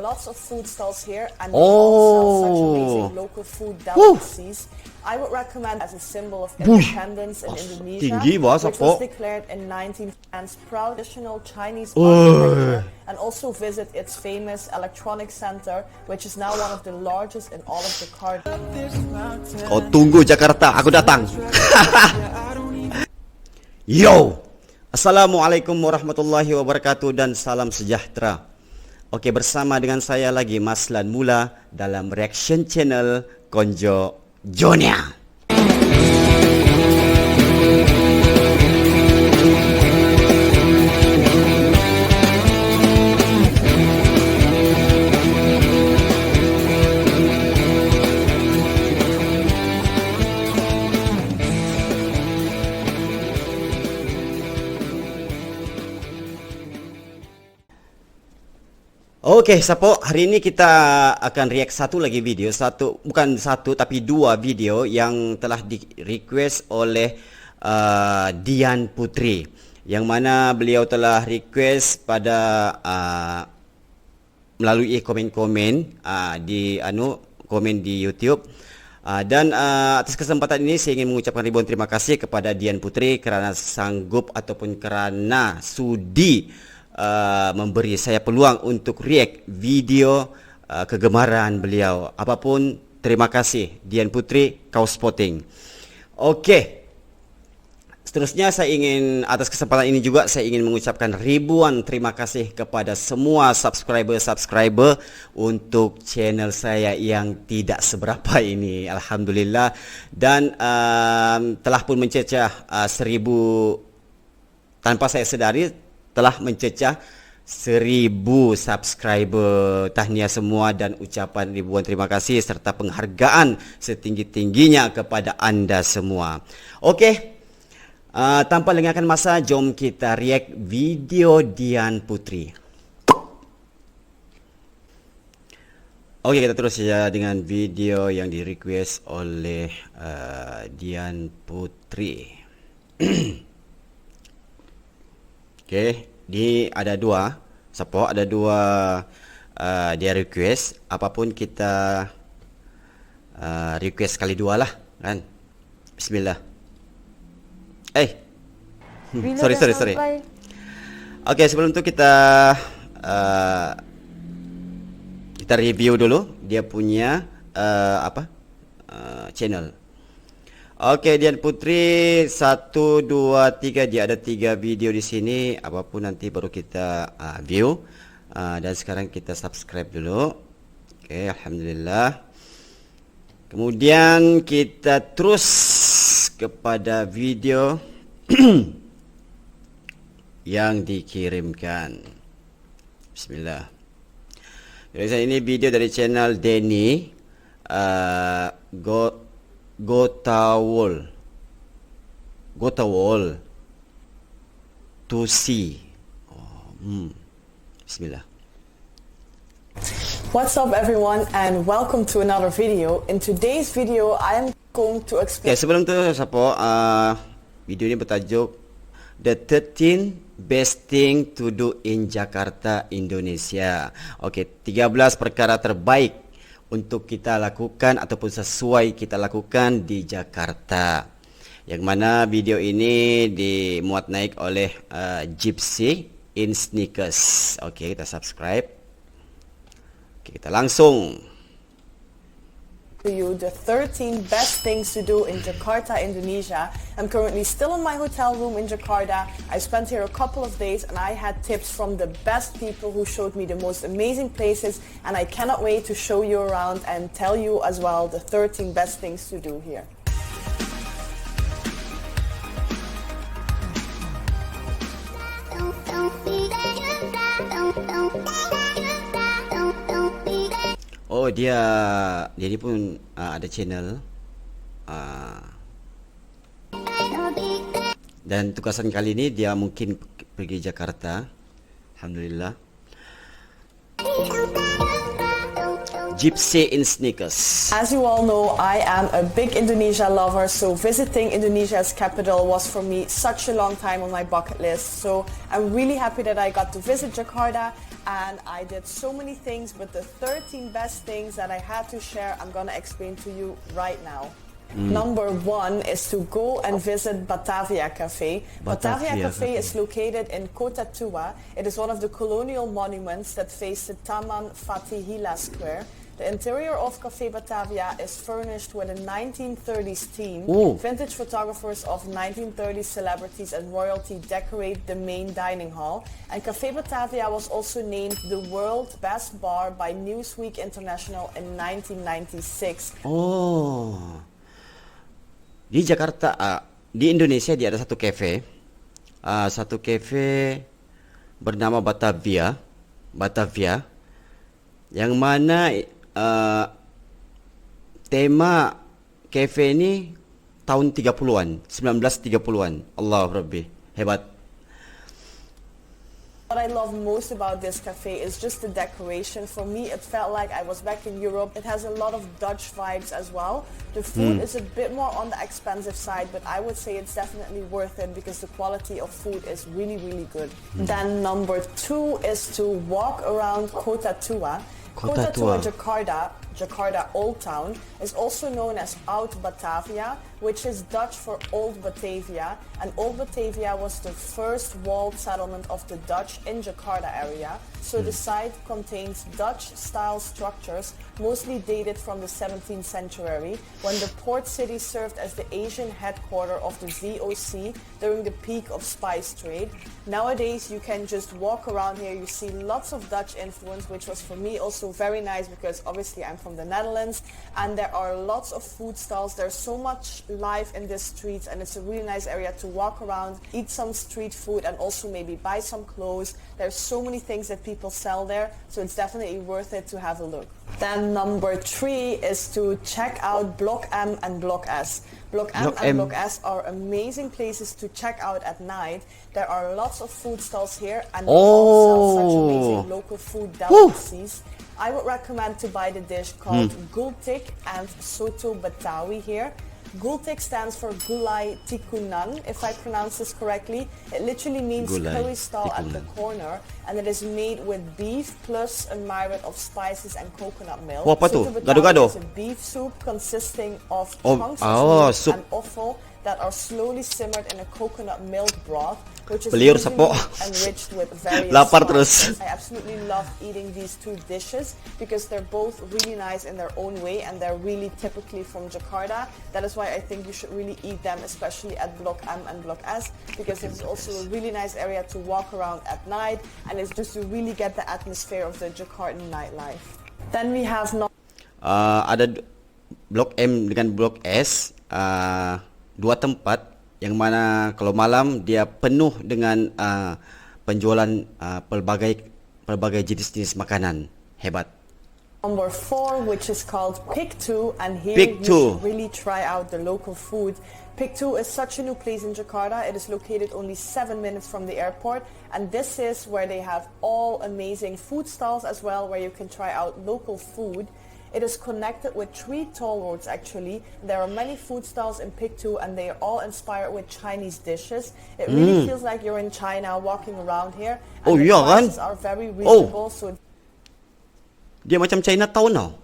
are lots of food stalls here, and they all sell such amazing local food delicacies. I would recommend as a symbol of independence in Indonesia, which was declared in 1910's proud traditional Chinese architecture, and also visit its famous electronic center, which is now one of the largest in all of Jakarta. Oh, tunggu Jakarta, aku datang. Yo, Assalamualaikum warahmatullahi wabarakatuh dan salam sejahtera. Oke, bersama dengan saya lagi Maslan Mula dalam reaction channel KonjO Jonia. Oke, Sapo, hari ini kita akan react satu lagi video, bukan satu tapi dua video yang telah di request oleh Dian Putri, yang mana beliau telah request pada melalui komen-komen di komen di YouTube. Dan atas kesempatan ini saya ingin mengucapkan ribuan terima kasih kepada Dian Putri kerana sanggup ataupun kerana sudi memberi saya peluang untuk react video kegemaran beliau. Apapun, terima kasih Dian Putri, kau spotting. Okey, seterusnya saya ingin, atas kesempatan ini juga saya ingin mengucapkan ribuan terima kasih kepada semua subscriber untuk channel saya yang tidak seberapa ini, Alhamdulillah. Dan telah pun mencecah 1000, tanpa saya sedari telah mencecah 1000 subscriber. Tahniah semua dan ucapan ribuan terima kasih serta penghargaan setinggi-tingginya kepada anda semua. Okey, tanpa lengahkan masa, jom kita react video Dian Putri. Okey, kita terus saja dengan video yang di request oleh Dian Putri. Okey, di ada dua support, ada dua dia request. Apapun kita request kali dua lah, kan? Bismillah. Sorry. Okey, sebelum tu kita review dulu dia punya channel. Okey, Dian Putri 1, 2, 3, dia ada 3 video di sini. Apapun nanti baru kita view. Dan sekarang kita subscribe dulu. Okey, alhamdulillah. Kemudian kita terus kepada video yang dikirimkan. Bismillah. Jadi ini video dari channel Denny Gotawol to see. Bismillah. What's up everyone and welcome to another video. In today's video I am going to explain. Sebelum tu Sapo, video ini bertajuk The 13 Best Thing to Do in Jakarta, Indonesia. 13 perkara terbaik untuk kita lakukan ataupun sesuai kita lakukan di Jakarta. Yang mana video ini dimuat naik oleh Gypsy in Sneakers. Okey, kita subscribe. Okey, kita langsung to you the 13 best things to do in Jakarta, Indonesia. I'm currently still in my hotel room in Jakarta. I spent here a couple of days and I had tips from the best people who showed me the most amazing places, and I cannot wait to show you around and tell you as well the 13 best things to do here. Oh, dia ni pun ada channel dan tugasan kali ini dia mungkin pergi Jakarta. Alhamdulillah. Gypsy in Sneakers. As you all know, I am a big Indonesia lover, so visiting Indonesia's capital was for me such a long time on my bucket list. So I'm really happy that I got to visit Jakarta. and I did so many things, but the 13 best things that I had to share, I'm gonna explain to you right now. Number 1 is to go and visit Batavia Cafe. Batavia Cafe is located in Kota Tua. It is one of the colonial monuments that face the Taman Fatihila Square. The interior of Cafe Batavia is furnished with a 1930s theme. Vintage photographers of 1930s celebrities and royalty decorate the main dining hall. And Cafe Batavia was also named the world's best bar by Newsweek International in 1996. Di Jakarta, di Indonesia dia ada satu cafe bernama Batavia, yang mana tema cafe ini tahun 30-an, 1930-an. Allah Rabbi, hebat. What I love most about this cafe is just the decoration. For me, it felt like I was back in Europe. It has a lot of Dutch vibes as well. The food is a bit more on the expensive side, but I would say it's definitely worth it because the quality of food is really, really good. Then number 2 is to walk around Kota Tua. Kota Tua, Jakarta Old Town, is also known as Oud Batavia, which is Dutch for Old Batavia, and Old Batavia was the first walled settlement of the Dutch in Jakarta area. So the site contains Dutch-style structures, mostly dated from the 17th century, when the port city served as the Asian headquarters of the VOC during the peak of spice trade. Nowadays, you can just walk around here. You see lots of Dutch influence, which was for me also very nice because obviously I'm from the Netherlands, and there are lots of food stalls. There's so much life in this streets, and it's a really nice area to walk around, eat some street food, and also maybe buy some clothes. There's so many things that people sell there, so it's definitely worth it to have a look. Then number 3 is to check out Block M and Block S. Block M and Block S are amazing places to check out at night. There are lots of food stalls here, and they all sell such amazing local food delicacies. I would recommend to buy the dish called gultik and soto betawi here. Gultik stands for gulai tikunan, if I pronounce this correctly. It literally means curry stall at the corner, and it is made with beef plus a myriad of spices and coconut milk. Soto betawi is a beef soup consisting of chunks of meat and offal that are slowly simmered in a coconut milk broth, which is usually enriched with various spices. I absolutely love eating these two dishes because they're both really nice in their own way, and they're really typically from Jakarta. That is why I think you should really eat them, especially at Block M and Block S, because it's also a really nice area to walk around at night, and it's just to really get the atmosphere of the Jakartan nightlife. Then we have ada Block M dengan Block S, dua tempat yang mana kalau malam dia penuh dengan penjualan pelbagai jenis-jenis makanan. Hebat. Number 4, which is called Pick 2, and here you should really try out the local food. Pick 2 is such a new place in Jakarta. It is located only 7 minutes from the airport, and this is where they have all amazing food stalls as well, where you can try out local food. It is connected with 3 toll roads actually. There are many food stalls in Pick 2, and they are all inspired with Chinese dishes. It really feels like you're in China walking around here. And the prices are very reasonable. So dia macam Chinatown tau.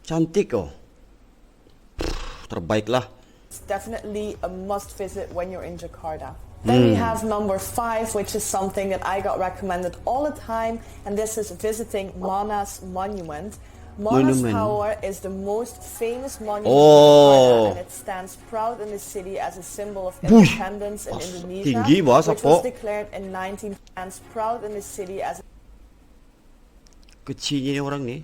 Cantik oh. Terbaik lah. It's definitely a must visit when you're in Jakarta. Then we have number 5, which is something that I got recommended all the time, and this is visiting Monas Monument. Monas Tower is the most famous monument in Jakarta, and it stands proud in the city as a symbol of independence in Indonesia, which was declared in 19 stands proud in the city as kecilnya orang ni.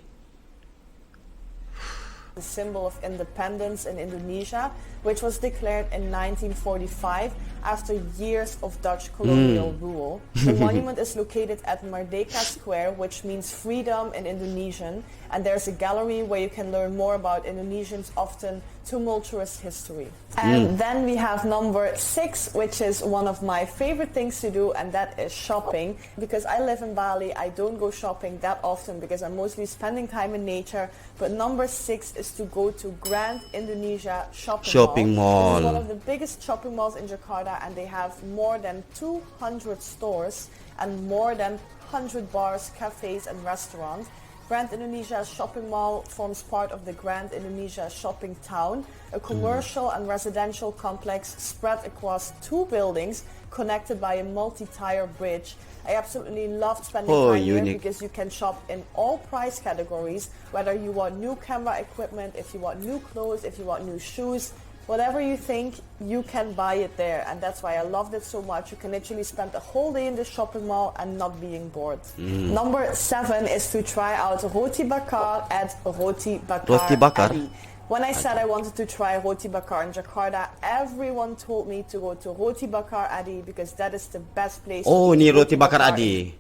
The symbol of independence in Indonesia, which was declared in 1945 after years of Dutch colonial rule. The monument is located at Merdeka Square, which means freedom in Indonesian, and there's a gallery where you can learn more about Indonesians' often tumultuous history. And then we have number 6, which is one of my favorite things to do, and that is shopping. Because I live in Bali, I don't go shopping that often because I'm mostly spending time in nature. But number 6 is to go to Grand Indonesia Shopping Shopping It mall. is one of the biggest shopping malls in Jakarta, and they have more than 200 stores and more than 100 bars, cafes, and restaurants. Grand Indonesia Shopping Mall forms part of the Grand Indonesia Shopping Town, a commercial and residential complex spread across two buildings connected by a multi-tier bridge. I absolutely loved spending time here because you can shop in all price categories, whether you want new camera equipment, if you want new clothes, if you want new shoes. Whatever you think, you can buy it there, and that's why I loved it so much. You can literally spend a whole day in the shopping mall and not being bored. Number 7 is to try out roti bakar at Roti Bakar. Adi. When I said I wanted to try roti bakar in Jakarta, everyone told me to go to Roti Bakar Adi because that is the best place. Oh, ni roti bakar Adi.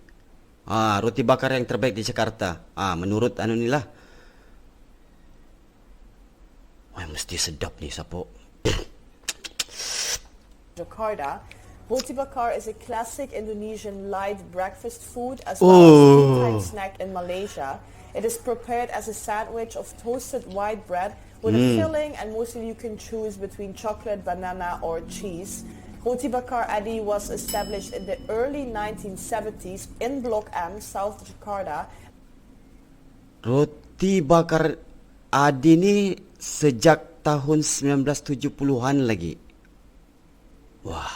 Roti bakar yang terbaik di Jakarta. Menurut nila. Wah, mesti sedap ni Sapo. Jakarta. Roti bakar is a classic Indonesian light breakfast food as well as a tea-time snack in Malaysia. It is prepared as a sandwich of toasted white bread with a filling, and mostly you can choose between chocolate, banana, or cheese. Roti Bakar Adi was established in the early 1970s in Blok M, South Jakarta. Roti bakar Adi ni sejak tahun 1970-an lagi. Wah,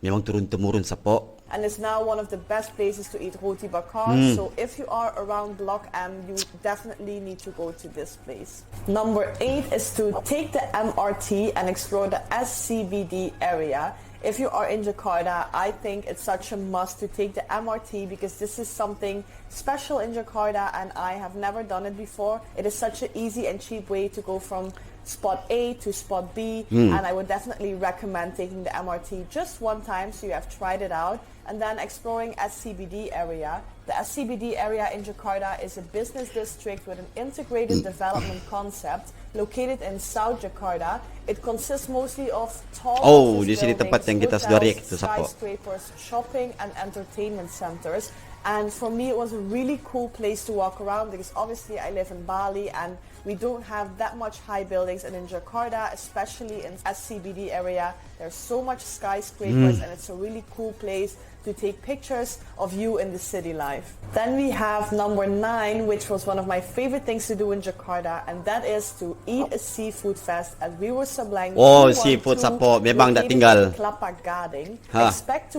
memang turun-temurun Sapo. And it's now one of the best places to eat roti bakar. So if you are around Block M, you definitely need to go to this place. Number 8 is to take the MRT and explore the SCBD area. If you are in Jakarta, I think it's such a must to take the MRT because this is something special in Jakarta and I have never done it before. It is such an easy and cheap way to go from spot A to spot B, and I would definitely recommend taking the MRT just one time so you have tried it out, and then exploring SCBD area. The SCBD area in Jakarta is a business district with an integrated development concept located in South Jakarta. It consists mostly of tall di sini tempat yang kita sudah react itu Sapo. skyscrapers, shopping and entertainment centers. And for me, it was a really cool place to walk around because obviously I live in Bali and we don't have that much high buildings. And in Jakarta, especially in SCBD area, there's so much skyscrapers and it's a really cool place to take pictures of you in the city life. Then we have number 9, which was one of my favorite things to do in Jakarta, and that is to eat a seafood fest at River Sablang. Seafood Sapo, memang tak tinggal. Kelapa Gading. Expect to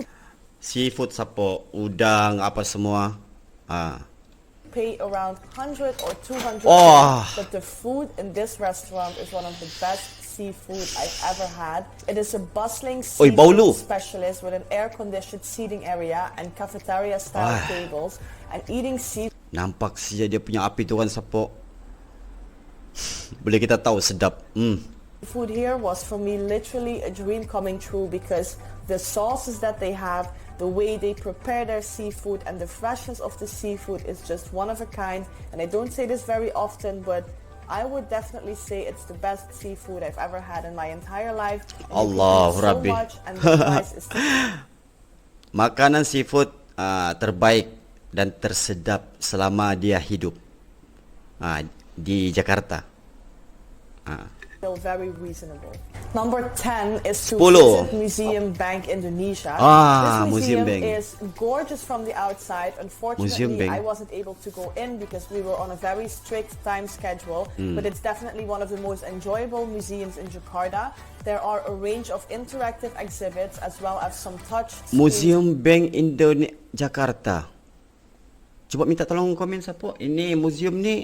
Seafood Sapo, udang apa semua. pay around 100 or 200 but the food in this restaurant is one of the best seafood I've ever had. It is a bustling seafood specialist with an air-conditioned seating area and cafeteria-style tables, and eating seafood. Nampak saja dia punya api tu kan Sapo. Boleh kita tahu sedap. Food here was for me literally a dream coming true because the sauces that they have, the way they prepare their seafood, and the freshness of the seafood is just one of a kind. And I don't say this very often, but I would definitely say it's the best seafood I've ever had in my entire life. Allah Rabbi. And the price is Makanan seafood terbaik dan tersedap selama dia hidup di Jakarta. still very reasonable. Number 10 is to 10. visit Museum Bank Indonesia. This Museum museum Bank. is gorgeous from the outside. Unfortunately, I wasn't able to go in because we were on a very strict time schedule, but it's definitely one of the most enjoyable museums in Jakarta. There are a range of interactive exhibits as well as some touch Museum Bank Indonesia Jakarta. Coba minta tolong komen siapa. Ini museum ni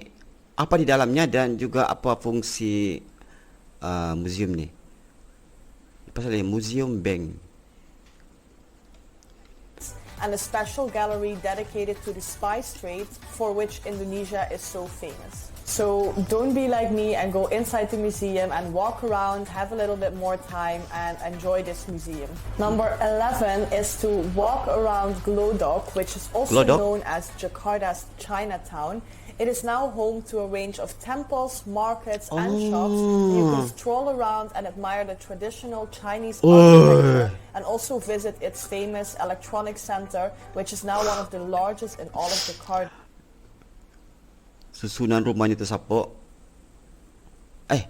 apa di dalamnya dan juga apa fungsi museum ni. Pasal ni Museum Bank. and a special gallery dedicated to the spice trade for which Indonesia is so famous. So don't be like me and go inside the museum and walk around, have a little bit more time and enjoy this museum. Number 11 is to walk around Glodok, which is also known as Jakarta's Chinatown. It is now home to a range of temples, markets and shops. You can stroll around and admire the traditional Chinese architecture and also visit its famous electronic center, which is now one of the largest in all of Jakarta. Susunan rumahnya tu siapa?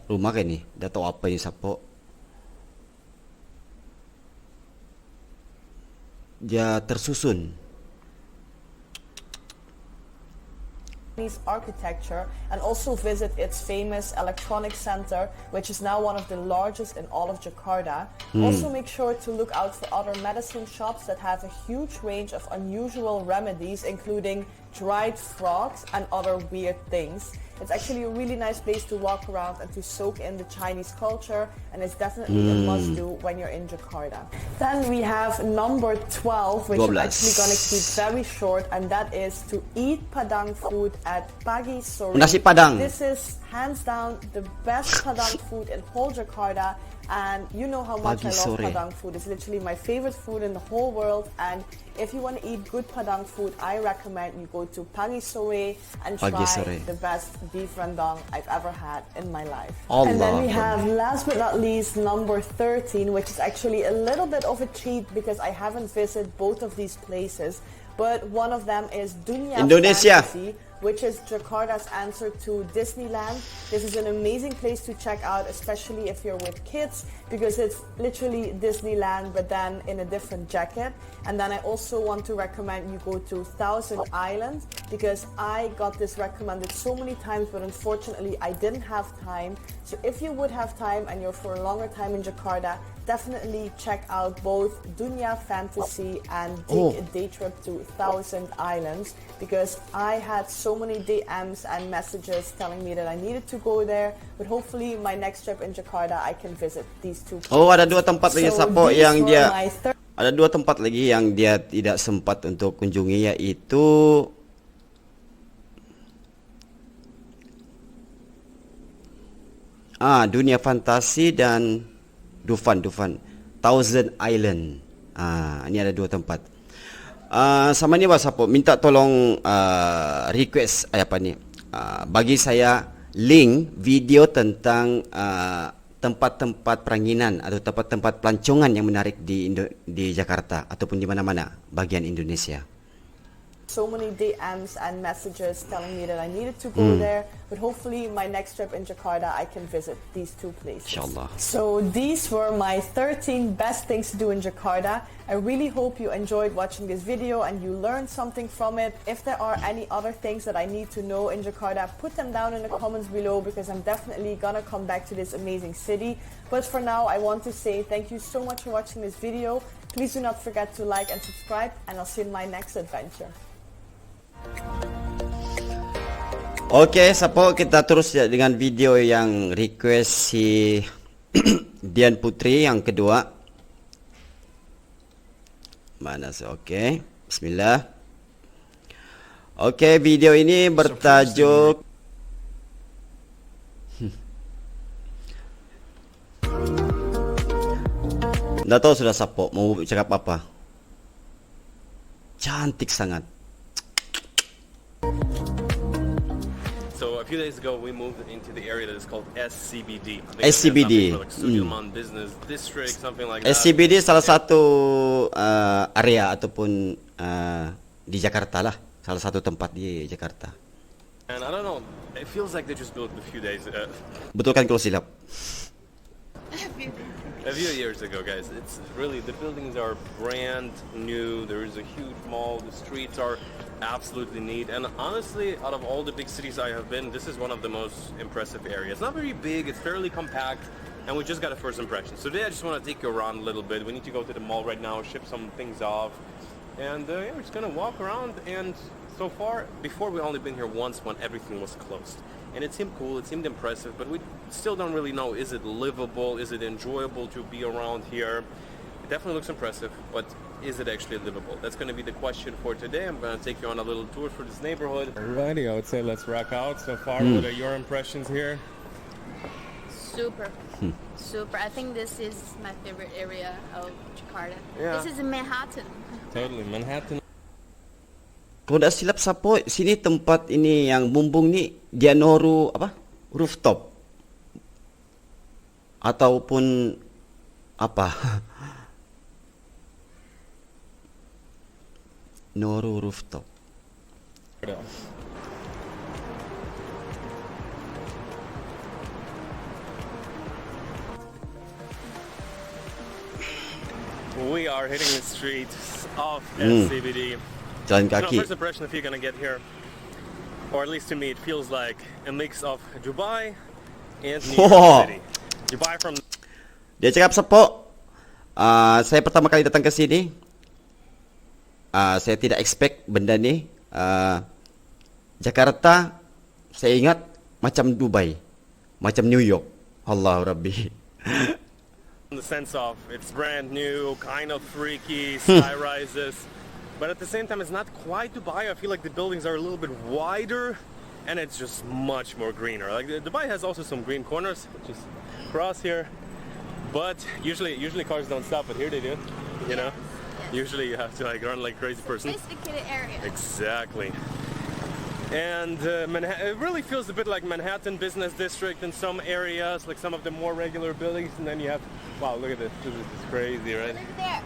Rumah kan ni. Dah tahu apa ni Sapo. Dia tersusun. Chinese architecture and also visit its famous electronic center, which is now one of the largest in all of Jakarta. Also make sure to look out for other medicine shops that have a huge range of unusual remedies, including dried frogs and other weird things. It's actually a really nice place to walk around and to soak in the Chinese culture, and it's definitely a must-do when you're in Jakarta. Then we have number 12, which I'm actually going to keep very short, and that is to eat Padang food at Pagi Sore. Nasi Padang. This is hands down the best Padang food in whole Jakarta, and you know how much I love Padang food. It's literally my favorite food in the whole world, and if you want to eat good Padang food, I recommend you go to Pagi Sore and try the best beef rendang I've ever had in my life. Allah. And then we have, last but not least, number 13, which is actually a little bit of a cheat because I haven't visited both of these places, but one of them is Dunia Indonesia. Fantasy, which is Jakarta's answer to Disneyland. This is an amazing place to check out, especially if you're with kids, because it's literally Disneyland, but then in a different jacket. And then I also want to recommend you go to Thousand Island, because I got this recommended so many times, but unfortunately I didn't have time. So if you would have time and you're for a longer time in Jakarta, definitely check out both Dunia Fantasy and take a day trip to Thousand Islands, because I had so many DMs and messages telling me that I needed to go there, but hopefully my next trip in Jakarta I can visit these two places. Oh, ada dua tempat lagi Sapo yang dia ada dua tempat lagi yang dia tidak sempat untuk kunjungi, yaitu Dunia Fantasi dan Dufan Thousand Island. Ini ada dua tempat. Sama ni Sapo minta tolong request bagi saya link video tentang tempat-tempat peranginan atau tempat-tempat pelancongan yang menarik di Jakarta ataupun di mana-mana bagian Indonesia. So many DMs and messages telling me that I needed to go there, but hopefully my next trip in Jakarta I can visit these two places. Inshallah. So these were my 13 best things to do in Jakarta. I really hope you enjoyed watching this video and you learned something from it. If there are any other things that I need to know in Jakarta, put them down in the comments below, because I'm definitely gonna come back to this amazing city. But for now, I want to say thank you so much for watching this video. Please do not forget to like and subscribe, and I'll see you in my next adventure. Oke, Sapo, kita terus dengan video yang request si Dian Putri yang kedua. Mana sih? Oke, bismillah. Oke, video ini bertajuk Nggak tahu sudah Sapo mau cakap apa. Cantik sangat. So a few days ago, we moved into the area that is called SCBD. SCBD. Like Sosial Business District, something like that. SCBD salah satu area ataupun di Jakarta lah, salah satu tempat di Jakarta. And I don't know, it feels like they just built a few days. Betul kan kalau silap? A few years ago, guys. It's really, the buildings are brand new. There is a huge mall. The streets are absolutely neat. And honestly, out of all the big cities I have been, this is one of the most impressive areas. It's not very big. It's fairly compact. And we just got a first impression. So today I just want to take you around a little bit. We need to go to the mall right now, ship some things off. And yeah, we're just going to walk around. And so far, before we only been here once when everything was closed. And it seemed cool, it seemed impressive, but we still don't really know, is it livable, is it enjoyable to be around here? It definitely looks impressive, but is it actually livable? That's going to be the question for today. I'm going to take you on a little tour for this neighborhood. Alrighty, I would say let's rock out. So far, what are your impressions here? Super. Super. I think this is my favorite area of Jakarta. Yeah. This is in Manhattan. Totally, Manhattan. Kalau tak silap Sapo, sini tempat ini yang bumbung ni dia noru apa? Rooftop. Ataupun apa? Noru rooftop. we are hitting the streets of CBD. Jalan You know, kaki. first impression if you're gonna get here, or at least to me, it feels like a mix of Dubai and New York City. Dubai from Dia cakap sepok. Saya pertama kali datang ke sini. Saya tidak expect benda ni. Jakarta saya ingat macam Dubai, macam New York. Allah Rabbi. in the sense of it's brand new, kind of freaky, sky rises, but at the same time it's not quite Dubai. I feel like the buildings are a little bit wider and it's just much more greener. Like Dubai has also some green corners, which is across here, but usually cars don't stop, but here they do, you know. Usually you have to like run like a crazy person. Sophisticated area. Exactly. And it really feels a bit like Manhattan business district in some areas, like some of the more regular buildings, and then you have, wow, look at this. This is crazy, right? Look there.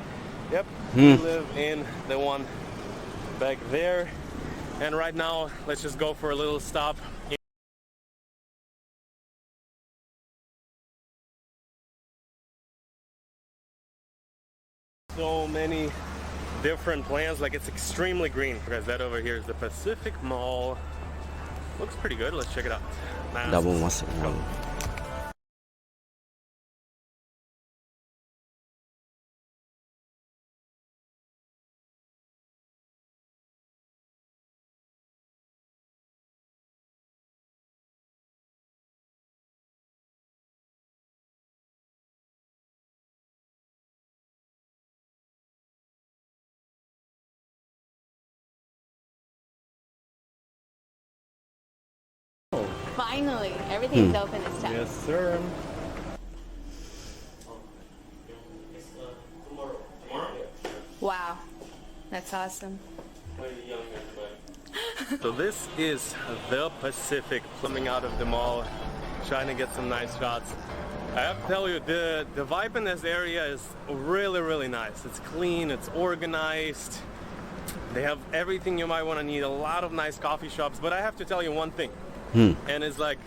Yep, we live in the one back there. And right now, let's just go for a little stop. So many different plans, like it's extremely green. Because that over here is the Pacific Mall. Looks pretty good. Let's check it out. Dah mau masuk. Go. Finally, everything's open this time. Yes, sir. Wow, that's awesome. So this is the Pacific, coming out of the mall, trying to get some nice shots. I have to tell you, the vibe in this area is really, really nice. It's clean, it's organized. They have everything you might want to need, a lot of nice coffee shops. But I have to tell you one thing, and it's like...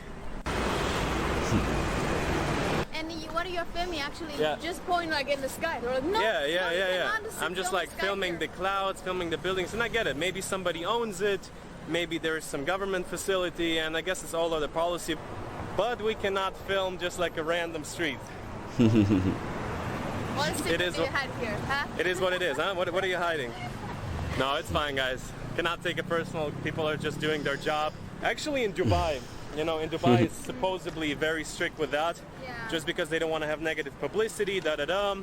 And what are you filming? Actually, Yeah. just point like in the sky. They're like, no, Yeah. you cannot just I'm just film like the sky filming here. the clouds, filming the buildings, and I get it. Maybe somebody owns it, maybe there's some government facility, and I guess it's all of the policy. But we cannot film just like a random street. What secret It is do you a- hide here, huh? It is what it is, huh? What are you hiding? No, it's fine, guys. Cannot take it personal. People are just doing their job. Actually, in Dubai, you know, in Dubai, it's supposedly very strict with that, Yeah. just because they don't want to have negative publicity, da-da-da.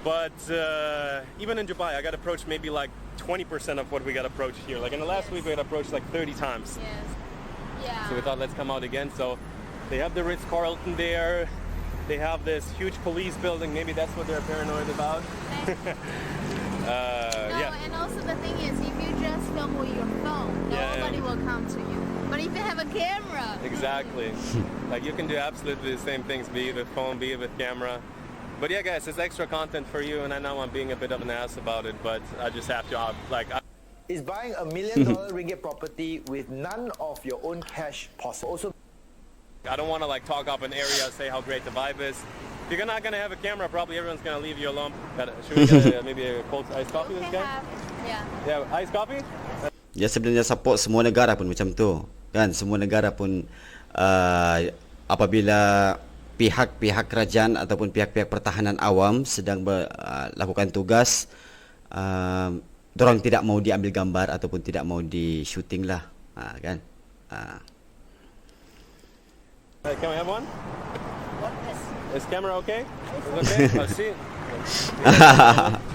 But even in Dubai, I got approached maybe like 20% of what we got approached here. Like in the last week, we got approached like 30 times. Yes. Yeah. So we thought, let's come out again. So they have the Ritz-Carlton there. They have this huge police building. Maybe that's what they're paranoid about. No, Yeah. and also the thing is, if you just film with your phone, Yeah, nobody yeah. will come to you. But if you have a camera, Exactly. Like you can do absolutely the same things, be it with phone, be it with camera. But yeah, guys, it's extra content for you, and I know I'm being a bit of an ass about it, but I just have to, Is buying $1 million ringgit property with none of your own cash possible. Also, I don't want to like talk up an area, say how great the vibe is. If you're not gonna have a camera, probably everyone's gonna leave you alone. Should we get maybe a cold iced coffee you this can guy? have, yeah. Yeah, iced coffee? Dia sebenarnya support semua negara pun macam tu. Kan semua negara pun apabila pihak-pihak kerajaan ataupun pihak-pihak pertahanan awam sedang lakukan tugas, dorang tidak mau diambil gambar ataupun tidak mau di shooting lah, kan. Can we have one? What is? Is camera okay? Is okay? Let's see.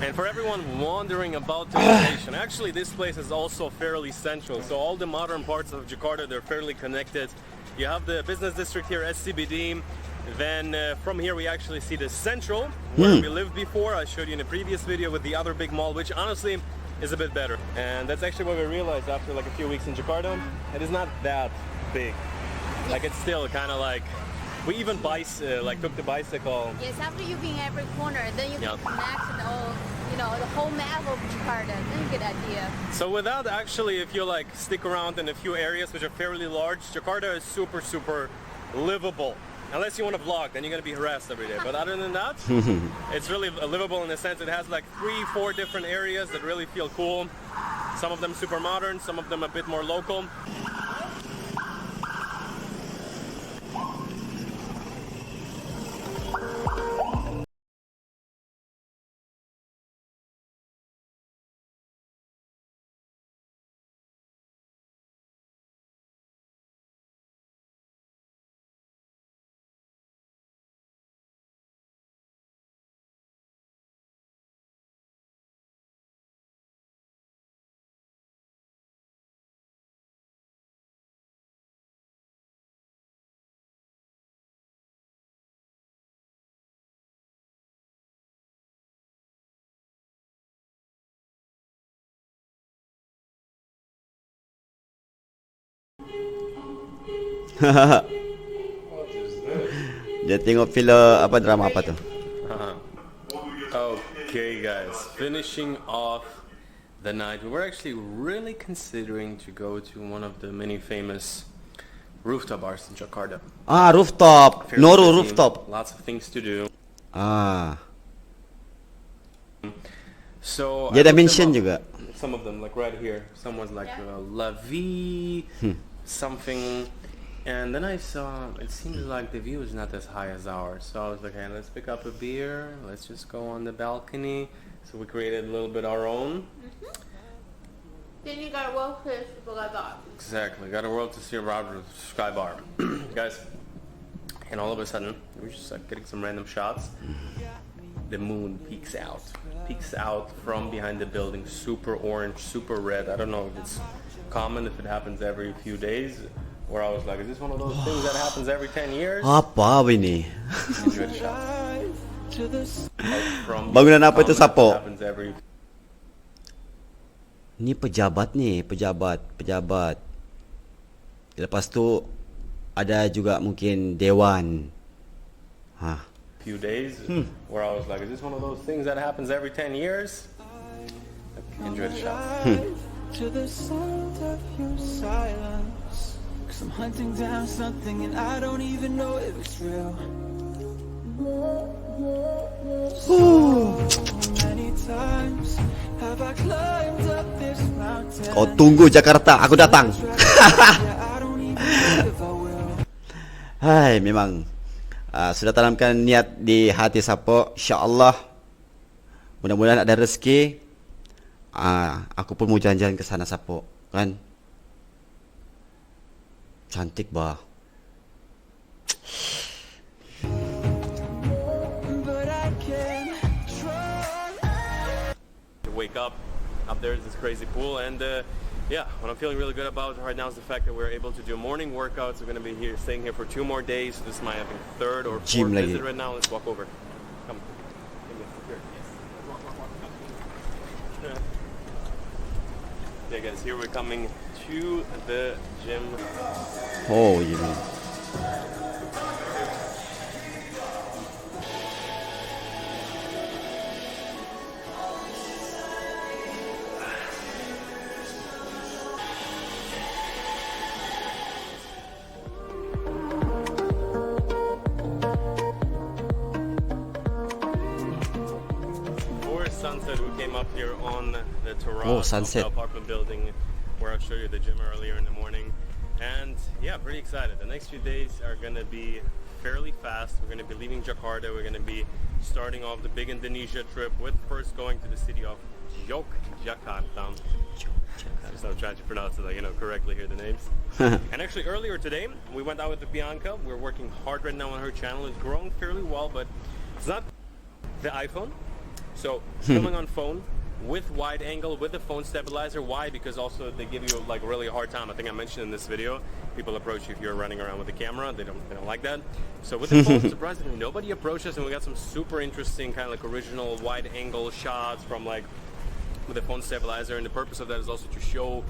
And for everyone wondering about the location, actually this place is also fairly central. So all the modern parts of Jakarta, they're fairly connected. You have the business district here, SCBD. Then from here we actually see the central, where we lived before. I showed you in a previous video with the other big mall, which honestly is a bit better. And that's actually what we realized after like a few weeks in Jakarta. It is not that big. Like it's still kind of like, we even took the bicycle. Yes, after you being every corner, then you Yeah. can connect the whole, the whole map of Jakarta. Then you get an idea. So with that, actually, if you like stick around in a few areas which are fairly large, Jakarta is super, super livable. Unless you want to vlog, then you're going to be harassed every day. But other than that, it's really livable in the sense it has like 3-4 different areas that really feel cool. Some of them super modern, some of them a bit more local. Dia tengok filem apa, drama apa tu? Okay guys, finishing off the night, we were actually really considering to go to one of the many famous rooftop bars in Jakarta. Rooftop. Fairly Noru busy, rooftop. Lots of things to do. So Dia I dah looked mention them up. juga. Some of them, like right here, someone's like La Vie, something. And then I saw, it seems like the view is not as high as ours. So I was like, hey, let's pick up a beer. Let's just go on the balcony. So we created a little bit our own. Then you got a world fish sky bar. Exactly. Got a world to see around the sky bar. Guys, and all of a sudden, we're just like getting some random shots. The moon peeks out from behind the building. Super orange, super red. I don't know if it's common, if it happens every few days. Where I was like, is this one of those things that happens every 10 years? Apa ini? Enjoy the shots. Bangunan apa itu, Sapo? Happens every... Ni pejabat nih, pejabat. Lepas tu ada juga mungkin dewan. few days. Where I was like, is this one of those things that happens every 10 years? Enjoy the shots. To the sound of your silence, 'cause I'm hunting down something and I don't even know if it's real. So many times have I climbed up this mountain. Kau tunggu Jakarta, aku datang. I don't even know if I will. Hai, memang sudah tanamkan niat di hati Sapo. InsyaAllah mudah-mudahan ada rezeki. Aku pun mau jalan-jalan ke sana, Sapo, kan? Cantik bah. Wake up there's this crazy pool, and yeah, what I'm feeling really good about right now is the fact that we're able to do morning workouts. We're going to be here, staying here for 2 more days. This is my, I think, 3rd or 4th visit right now. Let's walk over. Come. Here. Yes. Yeah, guys, here we're coming to the gym. Oh, you mean. Sunset, we came up here on the terrace of the apartment building where I showed you the gym earlier in the morning, and yeah, pretty excited. The next few days are going to be fairly fast. We're going to be leaving Jakarta. We're going to be starting off the big Indonesia trip with first going to the city of Jakarta. So I'm trying to pronounce it, correctly here, the names. And actually earlier today we went out with Bianca. We're working hard right now on her channel. It's growing fairly well, but it's not the iPhone. So filming on phone with wide angle with the phone stabilizer. Why? Because also they give you like a really hard time. I think I mentioned in this video, people approach you if you're running around with the camera. They don't like that. So with the phone, surprisingly, nobody approached us, and we got some super interesting kind of like original wide angle shots from like with the phone stabilizer. And the purpose of that is also to show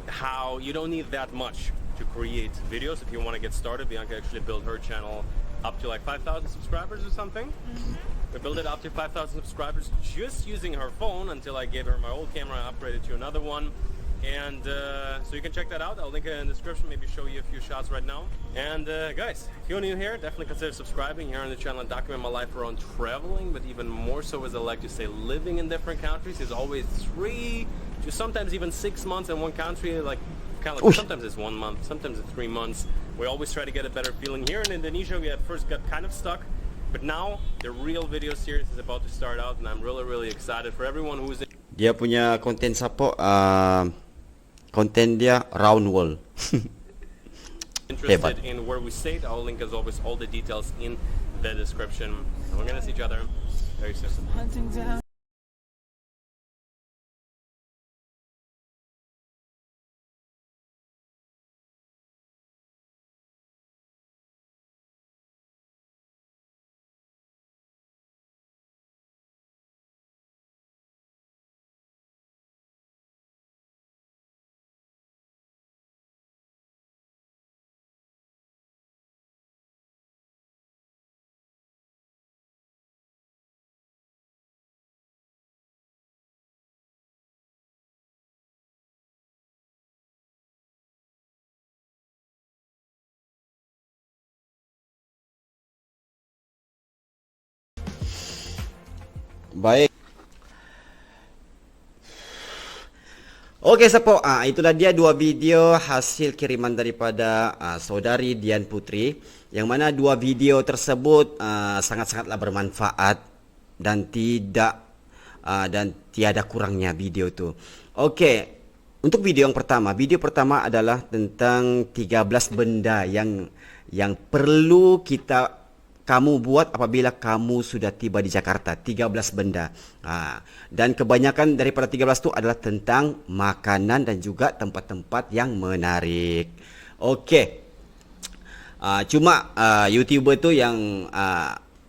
how you don't need that much to create videos. If you want to get started, Bianca actually built her channel up to like 5,000 subscribers or something. We built it up to 5,000 subscribers just using her phone until I gave her my old camera and upgraded to another one. And so you can check that out. I'll link it in the description, maybe show you a few shots right now. And guys, if you're new here, definitely consider subscribing here on the channel and document my life around traveling, but even more so, as I like to say, living in different countries. Is always 3 to sometimes even 6 months in one country, like kind of like, sometimes it's 1 month, sometimes it's 3 months. We always try to get a better feeling. Here in Indonesia, we at first got kind of stuck, but now the real video series is about to start out, and I'm really excited for everyone who's Dia punya konten support, konten dia round world. interested in where we stayed. I'll link as always all the details in the description. And we're gonna see each other very soon. hunting down. Baik. Okey Sapo, itulah dia 2 video hasil kiriman daripada saudari Dian Putri, yang mana 2 video tersebut sangat-sangatlah bermanfaat dan tiada kurangnya video tu. Okey, untuk video pertama adalah tentang 13 benda yang perlu kamu buat apabila kamu sudah tiba di Jakarta. 13 benda. Dan kebanyakan daripada 13 itu adalah tentang makanan dan juga tempat-tempat yang menarik. Okey. Cuma YouTuber tu yang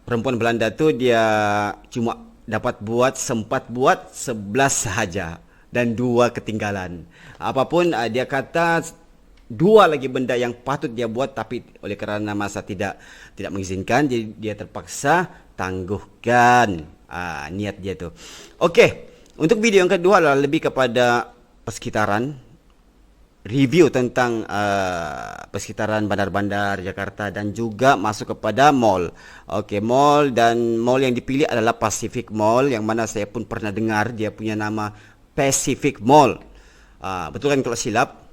perempuan Belanda tu, dia cuma sempat buat 11 sahaja dan 2 ketinggalan. Apapun dia kata 2 lagi benda yang patut dia buat, tapi oleh kerana masa tidak mengizinkan, jadi dia terpaksa tangguhkan niat dia tu. Okey, untuk video yang kedua adalah lebih kepada persekitaran, review tentang persekitaran bandar-bandar Jakarta dan juga masuk kepada mall. Okey, mall yang dipilih adalah Pacific Mall, yang mana saya pun pernah dengar dia punya nama Pacific Mall. Betul kan kalau silap?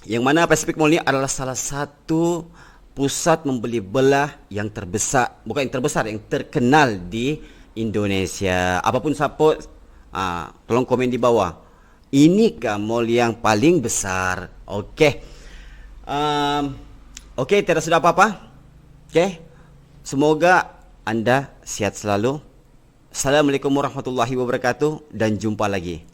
Yang mana Pacific Mall ni adalah salah satu pusat membeli belah yang terbesar, bukan yang terbesar, yang terkenal di Indonesia. Apapun siapa, tolong komen di bawah. Inikah mall yang paling besar? Okey. Okey, tiada sudah apa-apa. Okey. Semoga anda sihat selalu. Assalamualaikum warahmatullahi wabarakatuh dan jumpa lagi.